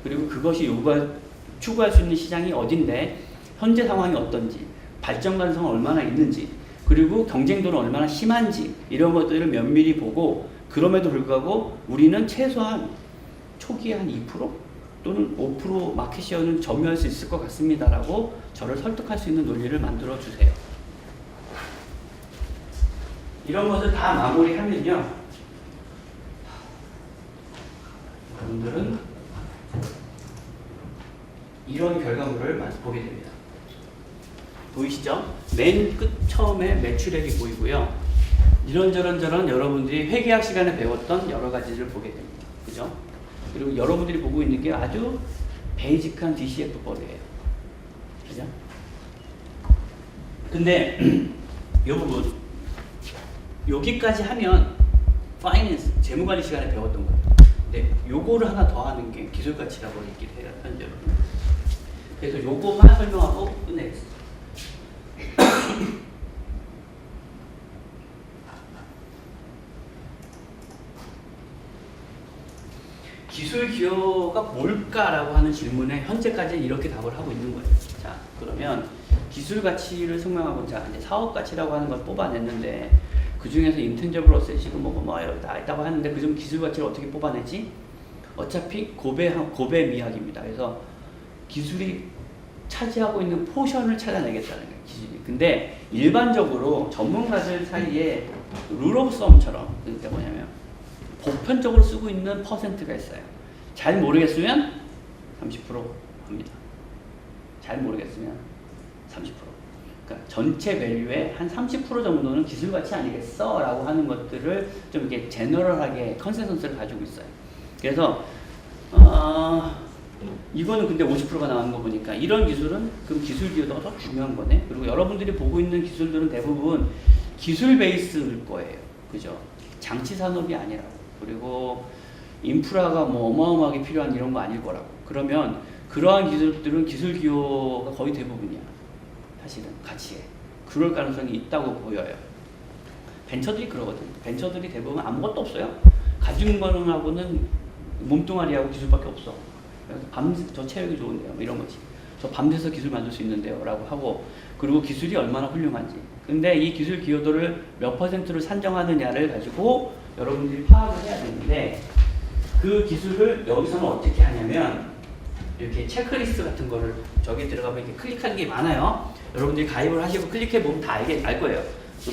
그리고 그것이 추구할 수 있는 시장이 어딘데, 현재 상황이 어떤지, 발전 가능성은 얼마나 있는지, 그리고 경쟁도는 얼마나 심한지, 이런 것들을 면밀히 보고, 그럼에도 불구하고 우리는 최소한 초기에 한 2% 또는 5% 마켓시어는 점유할 수 있을 것 같습니다라고 저를 설득할 수 있는 논리를 만들어 주세요. 이런 것을 다 마무리하면요, 여러분들은 이런 결과물을 보게 됩니다. 보이시죠? 맨 끝 처음에 매출액이 보이고요. 이런저런 여러분들이 회계학 시간에 배웠던 여러 가지를 보게 됩니다. 그죠? 그리고 여러분들이 보고 있는 게 아주 베이직한 DCF법이에요. 그죠? 근데 이 부분, 여기까지 하면 파이낸스, 재무관리 시간에 배웠던 거예요. 근데 요거를 하나 더 하는 게 기술가치라고 얘기를 해요, 현재로. 그래서 요거만 설명하고 끝내겠습니다. 기술 기여가 뭘까라고 하는 질문에 현재까지 이렇게 답을 하고 있는 거예요. 자, 그러면 기술 가치를 설명하고자 이제 사업 가치라고 하는 걸 뽑아냈는데, 그 중에서 인텐저블 어셋이고 뭐 이렇게 다 있다고 하는데, 그 중 기술 가치를 어떻게 뽑아내지? 어차피 고배 미학입니다. 그래서 기술이 차지하고 있는 포션을 찾아내겠다는 거예요, 기술이. 근데 일반적으로 전문가들 사이에 룰 오브 썸처럼, 그러니까 뭐냐면 보편적으로 쓰고 있는 퍼센트가 있어요. 잘 모르겠으면 30% 합니다. 잘 모르겠으면 30%. 그러니까 전체 밸류의 한 30% 정도는 기술 가치 아니겠어? 라고 하는 것들을 좀 이렇게 제너럴하게 컨센서스를 가지고 있어요. 그래서 이거는 근데 50%가 나오는 거 보니까 이런 기술은 그럼 기술 기여도가 더 중요한 거네. 그리고 여러분들이 보고 있는 기술들은 대부분 기술 베이스일 거예요. 그죠? 장치 산업이 아니라고. 그리고 인프라가 뭐 어마어마하게 필요한 이런 거 아닐 거라고. 그러면 그러한 기술들은 기술 기여가 거의 대부분이야. 사실은 가치에. 그럴 가능성이 있다고 보여요. 벤처들이 그러거든. 벤처들이 대부분 아무것도 없어요. 가진 거는하고는 몸뚱아리하고 기술밖에 없어. 그래서 저 체력이 좋은데요, 뭐 이런 거지. 저 밤새서 기술 만들 수 있는데요, 라고 하고, 그리고 기술이 얼마나 훌륭한지. 근데 이 기술 기여도를 몇 퍼센트를 산정하느냐를 가지고 여러분들이 파악을 해야 되는데, 그 기술을 여기서는 어떻게 하냐면, 이렇게 체크리스트 같은 거를 저기 들어가면 이렇게 클릭하는 게 많아요. 여러분들이 가입을 하시고 클릭해보면 다 알 거예요.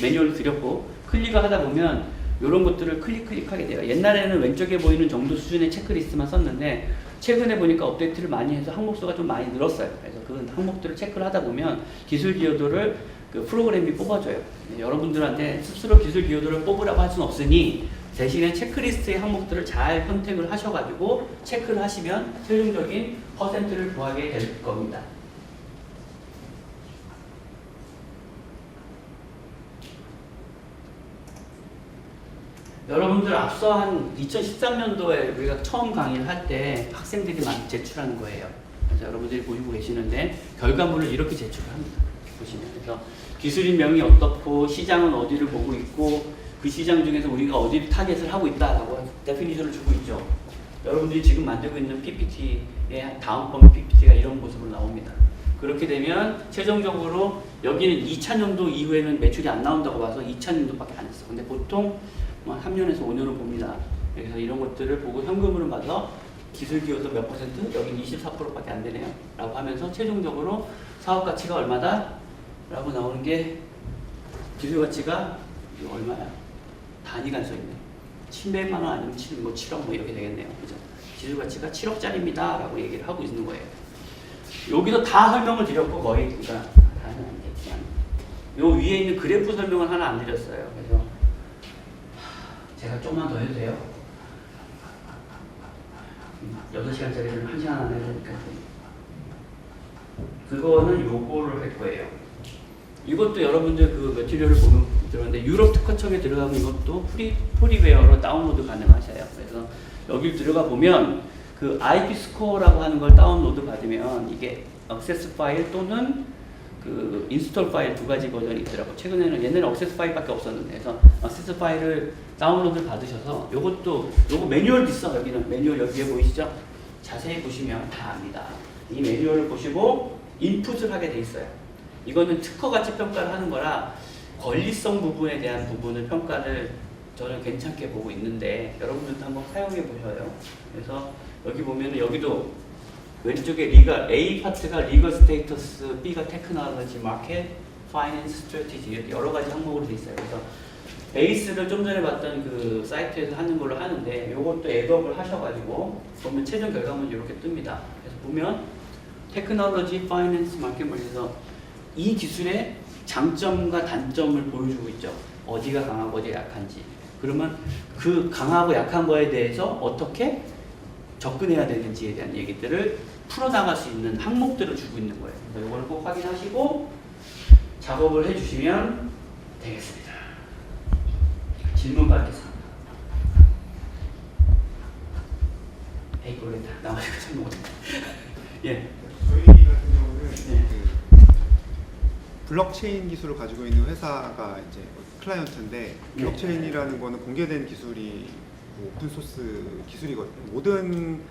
매뉴얼을 드렸고, 클릭을 하다 보면 이런 것들을 클릭하게 돼요. 옛날에는 왼쪽에 보이는 정도 수준의 체크리스트만 썼는데, 최근에 보니까 업데이트를 많이 해서 항목수가 좀 많이 늘었어요. 그래서 그 항목들을 체크를 하다 보면 기술 기여도를 그 프로그램이 뽑아줘요. 여러분들한테 스스로 기술 기여도를 뽑으라고 할 수는 없으니, 대신에 체크리스트의 항목들을 잘 선택을 하셔가지고 체크를 하시면 최종적인 퍼센트를 구하게 될 겁니다. 여러분들 앞서 한 2013년도에 우리가 처음 강의를 할 때 학생들이 많이 제출하는 거예요. 그래서 여러분들이 보시고 계시는데 결과물을 이렇게 제출을 합니다. 보시면. 그래서 기술인 명이 어떻고, 시장은 어디를 보고 있고, 그 시장 중에서 우리가 어디를 타겟을 하고 있다라고 데피니션을 주고 있죠. 여러분들이 지금 만들고 있는 PPT의 다음 번 PPT가 이런 모습으로 나옵니다. 그렇게 되면 최종적으로 여기는 2000년도 이후에는 매출이 안 나온다고 봐서 2000년도밖에 안 했어. 근데 보통 3년에서 5년을 봅니다. 그래서 이런 것들을 보고 현금으로 봐서 기술 기여도 몇 퍼센트? 여기는 24%밖에 안 되네요. 라고 하면서 최종적으로 사업 가치가 얼마다? 라고 나오는 게, 기술 가치가 이거 얼마야? 단위가 써있네. 700만 원 아니면 7억 뭐 이렇게 되겠네요. 그죠? 기술 가치가 7억짜리입니다. 라고 얘기를 하고 있는 거예요. 여기서 다 설명을 드렸고, 거의, 그러니까 다는 아니겠지만, 요 위에 있는 그래프 설명을 하나 안 드렸어요. 그래서 제가 조금만 더 해도 돼요? 6시간짜리를 1시간 안에 해보니까. 그거는 요거를 할 거예요. 이것도 여러분들 그 매튜리얼을 보면 들었는데, 유럽 특허청에 들어가면 이것도 프리웨어로 다운로드 가능하셔요. 그래서 여기 들어가 보면 그 IP 스코어라고 하는 걸 다운로드 받으면 이게 액세스 파일 또는 그 인스톨 파일 두 가지 버전이 있더라고. 최근에는, 옛날에 액세스 파일밖에 없었는데, 그래서 액세스 파일을 다운로드 받으셔서, 요거 매뉴얼도 있어. 여기는 매뉴얼 여기에 보이시죠? 자세히 보시면 다 압니다. 이 매뉴얼을 보시고 인풋을 하게 돼 있어요. 이거는 특허같이 평가를 하는 거라 권리성 부분에 대한 부분을 평가를 저는 괜찮게 보고 있는데 여러분들도 한번 사용해 보셔요. 그래서 여기 보면은 여기도 왼쪽에 리가 A 파트가 리거 스테이터스, B가 테크놀로지, 마켓, 파이낸스, 스트래티지 이렇게 여러 가지 항목으로 돼 있어요. 그래서 베이스를 좀 전에 봤던 그 사이트에서 하는 걸로 하는데 요것도 앱업을 하셔가지고 보면 최종 결과물이 이렇게 뜹니다. 그래서 보면 테크놀로지, 파이낸스, 마켓 그래서 이 기술의 장점과 단점을 보여주고 있죠. 어디가 강하고 어디가 약한지. 그러면 그 강하고 약한 거에 대해서 어떻게 접근해야 되는지에 대한 얘기들을 풀어나갈 수 있는 항목들을 주고 있는 거예요. 그래서 이걸 꼭 확인하시고 작업을 해주시면 되겠습니다. 질문 받겠습니다. 에이 모르겠다. 나머지 그 질문 못했다. 예. 저희 같은 경우는 네. 그 블록체인 기술을 가지고 있는 회사가 이제 클라이언트인데 블록체인이라는 거는 공개된 기술이 오픈소스 기술이거든요. 모든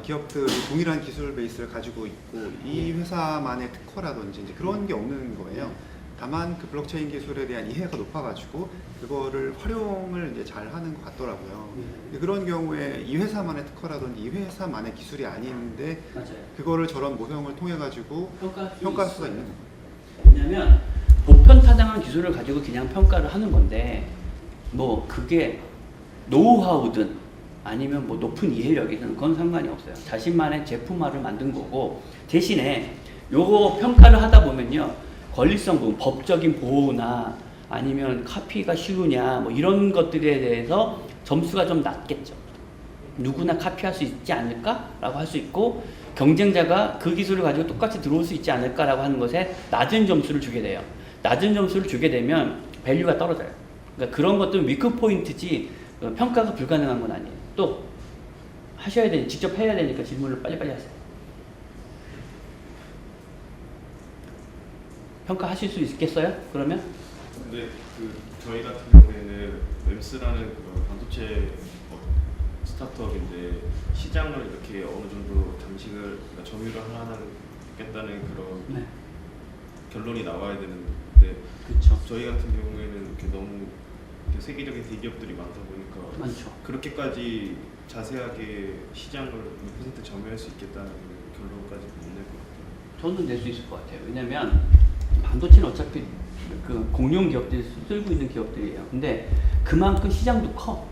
기업들이 동일한 기술 베이스를 가지고 있고 이 회사만의 특허라든지 이제 그런 게 없는 거예요. 다만 그 블록체인 기술에 대한 이해가 높아가지고 그거를 활용을 이제 잘 하는 것 같더라고요. 근데 그런 경우에 이 회사만의 특허라든지 이 회사만의 기술이 아닌데 맞아요. 그거를 저런 모형을 통해 가지고 평가할 수가 있는 거예요. 왜냐면 보편타당한 기술을 가지고 그냥 평가를 하는 건데 뭐 그게 노하우든 아니면 뭐 높은 이해력이든 그건 상관이 없어요. 자신만의 제품화를 만든 거고 대신에 요거 평가를 하다 보면요 권리성 부분, 법적인 보호나 아니면 카피가 쉬우냐 뭐 이런 것들에 대해서 점수가 좀 낮겠죠. 누구나 카피할 수 있지 않을까라고 할 수 있고 경쟁자가 그 기술을 가지고 똑같이 들어올 수 있지 않을까라고 하는 것에 낮은 점수를 주게 돼요. 낮은 점수를 주게 되면 밸류가 떨어져요. 그러니까 그런 것들은 위크 포인트지 평가가 불가능한 건 아니에요. 또 하셔야 되니 직접 해야 되니까 질문을 빨리빨리 하세요. 평가하실 수 있겠어요? 그러면? 근데 그 저희 같은 경우에는 웹스라는 그 반도체 스타트업인데 시장을 이렇게 어느 정도 장식을 그러니까 점유를 하겠다는 그런 네. 결론이 나와야 되는데 그렇죠. 저희 같은 경우에는 이렇게 너무 이렇게 세계적인 대기업들이 많다 보니까 많죠. 그렇게까지 자세하게 시장을 100% 점유할 수 있겠다는 결론까지 못 낼 것 같아요. 저는 낼 수 있을 것 같아요. 왜냐면 반도체는 어차피 그 공룡 기업들이 쓸고 있는 기업들이에요. 근데 그만큼 시장도 커.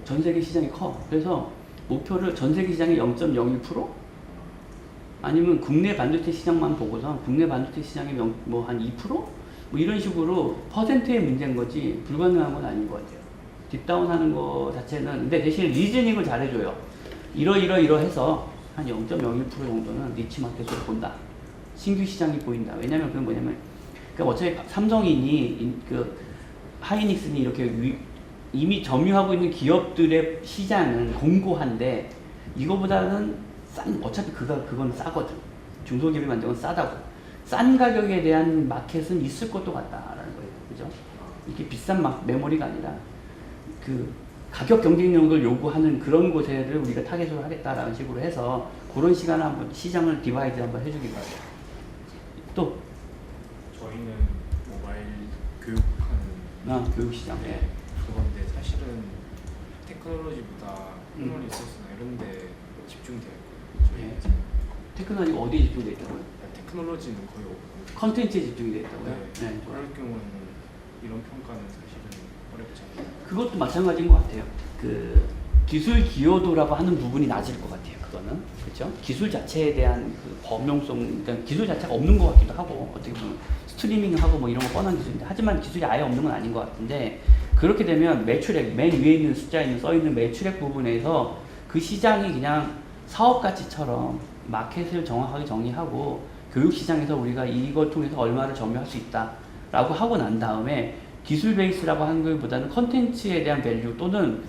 전 세계 시장이 커. 그래서 목표를 전 세계 시장의 0.01%? 아니면 국내 반도체 시장만 보고서 국내 반도체 시장의 뭐 한 2%? 뭐 이런 식으로 퍼센트의 문제인 거지 불가능한 건 아닌 것 같아요. 딥다운 하는 거 자체는 근데 대신 리즈닝을 잘해줘요. 이러해서 한 0.01% 정도는 니치 마켓으로 본다. 신규 시장이 보인다. 왜냐면 그건 뭐냐면 그러니까 어차피 삼성이니 그 하이닉스니 이렇게 이미 점유하고 있는 기업들의 시장은 공고한데 이거보다는 어차피 그건 싸거든. 중소기업이 만든 건 싸다고. 싼 가격에 대한 마켓은 있을 것도 같다라는 거예요. 그죠? 이게 비싼 메모리가 아니라 그 가격 경쟁력을 요구하는 그런 곳에를 우리가 타겟으로 하겠다라는 식으로 해서 그런 시간을 한번 시장을 디바이드 한번 해주기 바랍니다. 또 저희는 모바일 교육하는 교육 시장. 네. 그건데 사실은 테크놀로지보다 휴먼 리소스나 이런 데 집중되어 있거든요. 저희 네. 회사는. 테크놀로지 어디에 집중되어 있다고요? 테크놀로지는 거의 없고 컨텐츠에 집중되어 있다고요? 네. 그럴 경우는 이런 평가는 사실은 어렵지 않아요. 그것도 마찬가지인 것 같아요. 그 기술 기여도라고 하는 부분이 낮을 것 같아요. 그거는 그렇죠? 기술 자체에 대한 그 범용성, 그러니까 기술 자체가 없는 것 같기도 하고 어떻게 보면 스트리밍하고 뭐 이런 거 뻔한 기술인데 하지만 기술이 아예 없는 건 아닌 것 같은데 그렇게 되면 매출액 맨 위에 있는 숫자에 써 있는 매출액 부분에서 그 시장이 그냥 사업 가치처럼 마켓을 정확하게 정의하고 교육 시장에서 우리가 이걸 통해서 얼마를 점유할 수 있다라고 하고 난 다음에 기술 베이스라고 하는 것보다는 컨텐츠에 대한 밸류 또는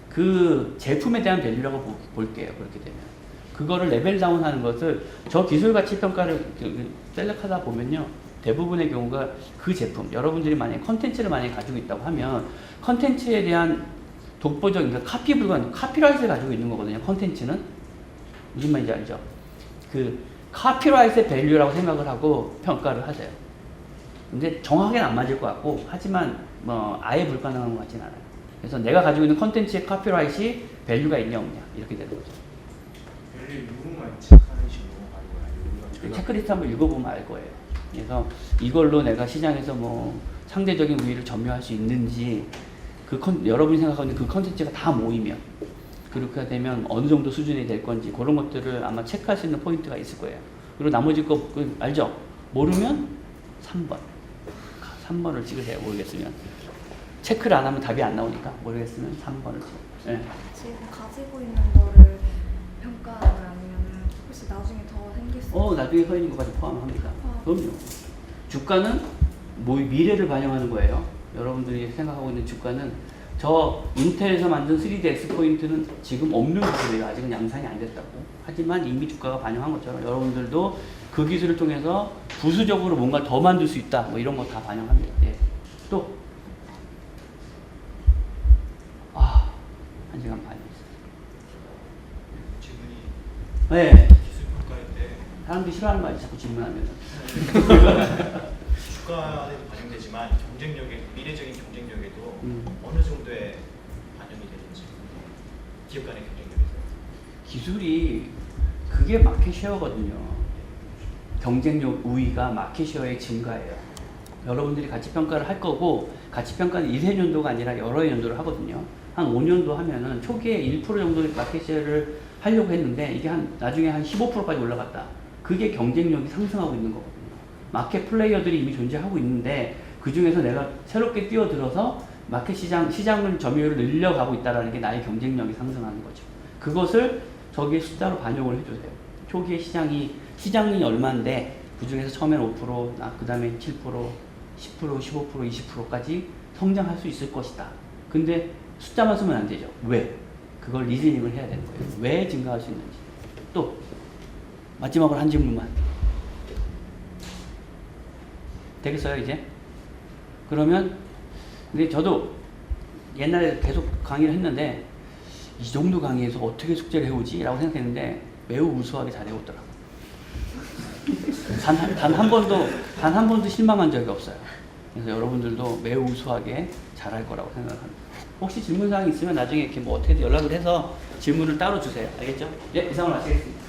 그 제품에 대한 밸류라고 볼게요. 그렇게 되면 그거를 레벨 다운하는 것을 저 기술 가치 평가를 셀렉하다 보면요 대부분의 경우가 그 제품 여러분들이 만약에 컨텐츠를 만약에 가지고 있다고 하면 컨텐츠에 대한 독보적인 그러니까 카피 불가능 카피라이트를 가지고 있는 거거든요. 컨텐츠는 무슨 말인지 알죠? 그 카피라이트의 밸류라고 생각을 하고 평가를 하세요. 근데 정확하게는 안 맞을 것 같고, 하지만 뭐 아예 불가능한 것 같진 않아요. 그래서 내가 가지고 있는 컨텐츠의 카피라이트이 밸류가 있냐 없냐 이렇게 되는 거죠. 별일 누구만 체크하는 식으로 가는 거야. 체크리스트 한번 읽어보면 알 거예요. 그래서 이걸로 내가 시장에서 뭐 상대적인 우위를 점유할 수 있는지, 여러분이 생각하고 있는 그 컨텐츠가 다 모이면, 그렇게 되면 어느 정도 수준이 될 건지 그런 것들을 아마 체크할 수 있는 포인트가 있을 거예요. 그리고 나머지 거 알죠? 모르면 3번. 3번을 찍으세요. 모르겠으면. 체크를 안 하면 답이 안 나오니까 모르겠으면 3번을 찍어요. 네. 지금 가지고 있는 거를 평가하는 아니면 혹시 나중에 더 생길 수 나중에 서 있는 것까지 포함합니다. 아. 그럼요. 주가는 미래를 반영하는 거예요. 여러분들이 생각하고 있는 주가는 저 인텔에서 만든 3D X포인트는 지금 없는 기술이에요. 아직은 양산이 안 됐다고. 하지만 이미 주가가 반영한 것처럼 여러분들도 그 기술을 통해서 부수적으로 뭔가 더 만들 수 있다. 뭐 이런 거 다 반영합니다. 예. 또 1시간 반이었어요. 질문이 네. 기술 평가할 때 사람들이 싫어하는 말이 자꾸 질문하면. 주가에도 반영되지만 경쟁력에 미래적인 경쟁력에도 음. 어느 정도의 반영이 되는지 기업 간의 경쟁력에서 기술이 그게 마켓쉐어거든요. 경쟁력 우위가 마켓쉐어의 증가예요. 여러분들이 가치평가를 할 거고, 가치평가는 1, 2년도가 아니라 여러 년도를 하거든요. 한 5년도 하면은 초기에 1% 정도의 마켓쉐어를 하려고 했는데 이게 나중에 한 15%까지 올라갔다. 그게 경쟁력이 상승하고 있는 거거든요. 마켓 플레이어들이 이미 존재하고 있는데 그 중에서 내가 새롭게 뛰어들어서 마켓 시장을 점유율을 늘려가고 있다는 게 나의 경쟁력이 상승하는 거죠. 그것을 저기에 숫자로 반영을 해주세요. 초기에 시장이 얼마인데 그 중에서 처음엔 5%, 그 다음에 7%, 10%, 15%, 20%까지 성장할 수 있을 것이다. 근데 숫자만 쓰면 안 되죠. 왜? 그걸 리즈닝을 해야 되는 거예요. 왜 증가할 수 있는지. 또 마지막으로 한 질문만. 되겠어요 이제? 그러면 근데 저도 옛날에 계속 강의를 했는데 이 정도 강의에서 어떻게 숙제를 해오지? 라고 생각했는데 매우 우수하게 잘 해오더라고요. 단 한 번도 실망한 적이 없어요. 그래서 여러분들도 매우 우수하게 잘할 거라고 생각합니다. 혹시 질문사항 있으면 나중에 이렇게 뭐 어떻게든 연락을 해서 질문을 따로 주세요. 알겠죠? 예, 이상으로 마치겠습니다.